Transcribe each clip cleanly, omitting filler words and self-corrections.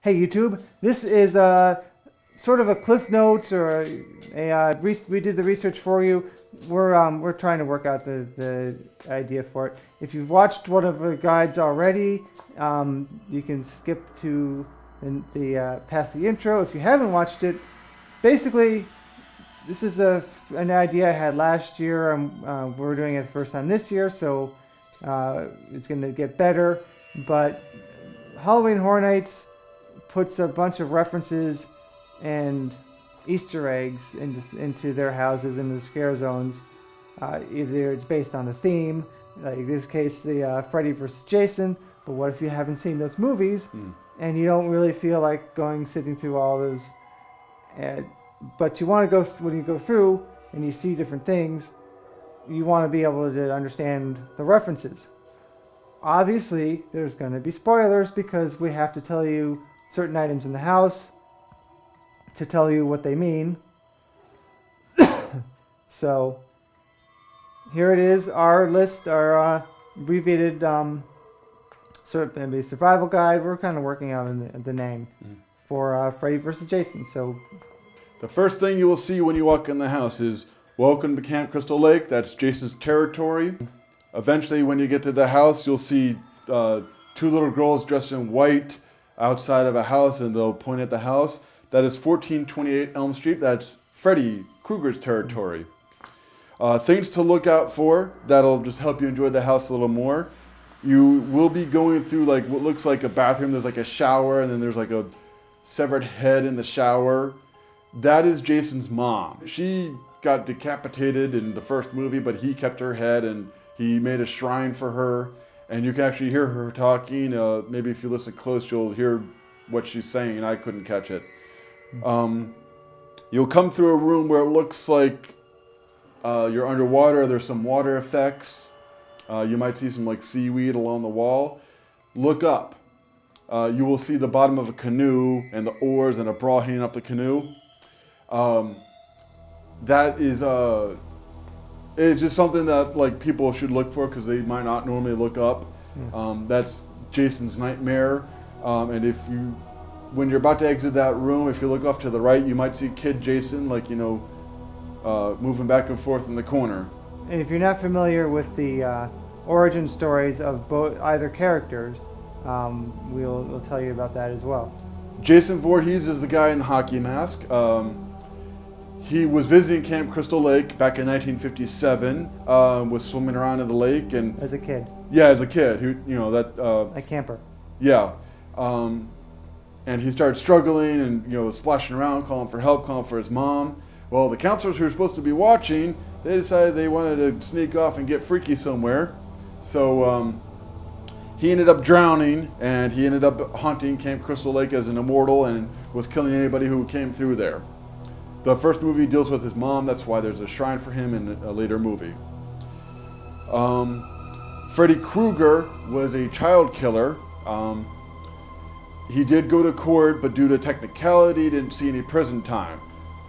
Hey YouTube, this is sort of a Cliff Notes or we did the research for you. We're trying to work out the idea for it. If you've watched one of the guides already, you can skip to the past the intro. If you haven't watched it, basically this is an idea I had last year. We're doing it the first time this year, so it's going to get better. But Halloween Horror Nights puts a bunch of references and Easter eggs into their houses, into the scare zones. Either it's based on the theme, like in this case, the Freddy versus Jason. But what if you haven't seen those movies and you don't really feel like sitting through all those? But you want to go when you go through and you see different things, you want to be able to understand the references. Obviously, there's going to be spoilers because we have to tell you certain items in the house to tell you what they mean. So here it is, our list, our abbreviated survival guide. We're kind of working on the name for Freddy vs. Jason. So the first thing you will see when you walk in the house is "Welcome to Camp Crystal Lake." That's Jason's territory. Eventually, when you get to the house, you'll see two little girls dressed in white outside of a house, and they'll point at the house. That is 1428 Elm Street. That's Freddy Krueger's territory. Things to look out for that'll just help you enjoy the house a little more. You will be going through like what looks like a bathroom. There's like a shower, and then there's like a severed head in the shower. That is Jason's mom. She got decapitated in the first movie, but he kept her head and he made a shrine for her. And you can actually hear her talking. Maybe if you listen close, you'll hear what she's saying. I couldn't catch it. You'll come through a room where it looks like you're underwater. There's some water effects. You might see some like seaweed along the wall. Look up. You will see the bottom of a canoe and the oars and a bra hanging up the canoe. That is it's just something that like people should look for because they might not normally look up. That's Jason's nightmare. And when you're about to exit that room, if you look off to the right, you might see Kid Jason, like, moving back and forth in the corner. And if you're not familiar with the origin stories of either characters, we'll tell you about that as well. Jason Voorhees is the guy in the hockey mask. He was visiting Camp Crystal Lake back in 1957. Was swimming around in the lake and as a kid. Yeah, as a kid, a camper. Yeah, and he started struggling and splashing around, calling for help, calling for his mom. Well, the counselors who were supposed to be watching, they decided they wanted to sneak off and get freaky somewhere. So he ended up drowning, and he ended up haunting Camp Crystal Lake as an immortal and was killing anybody who came through there. The first movie deals with his mom. That's why there's a shrine for him in a later movie. Freddy Krueger was a child killer. He did go to court, but due to technicality, didn't see any prison time.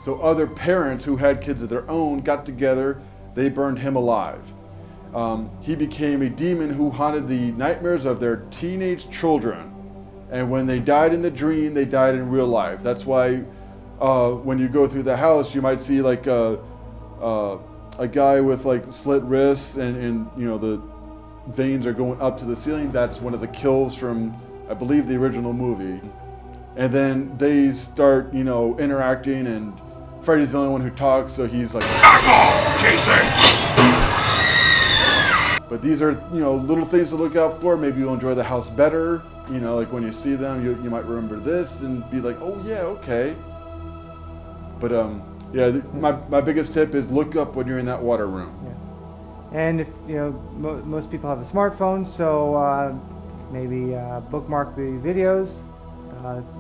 So other parents who had kids of their own got together. They burned him alive. He became a demon who haunted the nightmares of their teenage children. And when they died in the dream, they died in real life. That's why when you go through the house, you might see like a guy with like slit wrists and the veins are going up to the ceiling. That's one of the kills from, I believe, the original movie. And then they start, interacting, and Freddy's the only one who talks, so he's like, "Back off, Jason!" But these are, little things to look out for. Maybe you'll enjoy the house better. Like when you see them, you might remember this and be like, "Oh yeah, okay." But my biggest tip is look up when you're in that water room. Yeah. And if most people have a smartphone, so maybe bookmark the videos.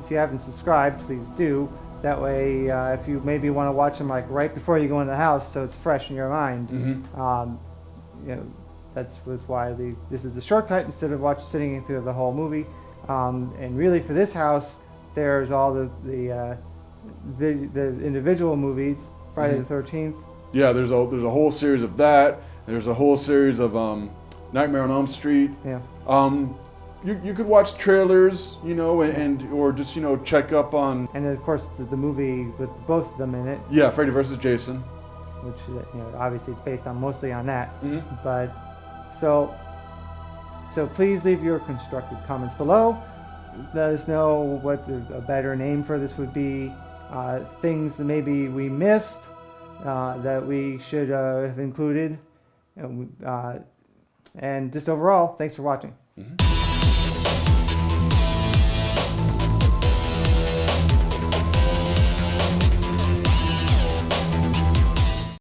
If you haven't subscribed, please do. That way, if you maybe want to watch them like right before you go into the house, so it's fresh in your mind. That's why this is the shortcut instead of sitting through the whole movie. And really, for this house, there's all the individual movies. Friday the 13th. Yeah, there's a whole series of that. There's a whole series of Nightmare on Elm Street. Yeah. you could watch trailers, you know, and or just, you know, check up on. And of course, the movie with both of them in it, Yeah, Freddy versus Jason. which, you know, obviously it's based on mostly on that. Mm-hmm. But so please leave your constructive comments below. Let us know what a better name for this would be. Things that maybe we missed that we should have included. And just overall, thanks for watching.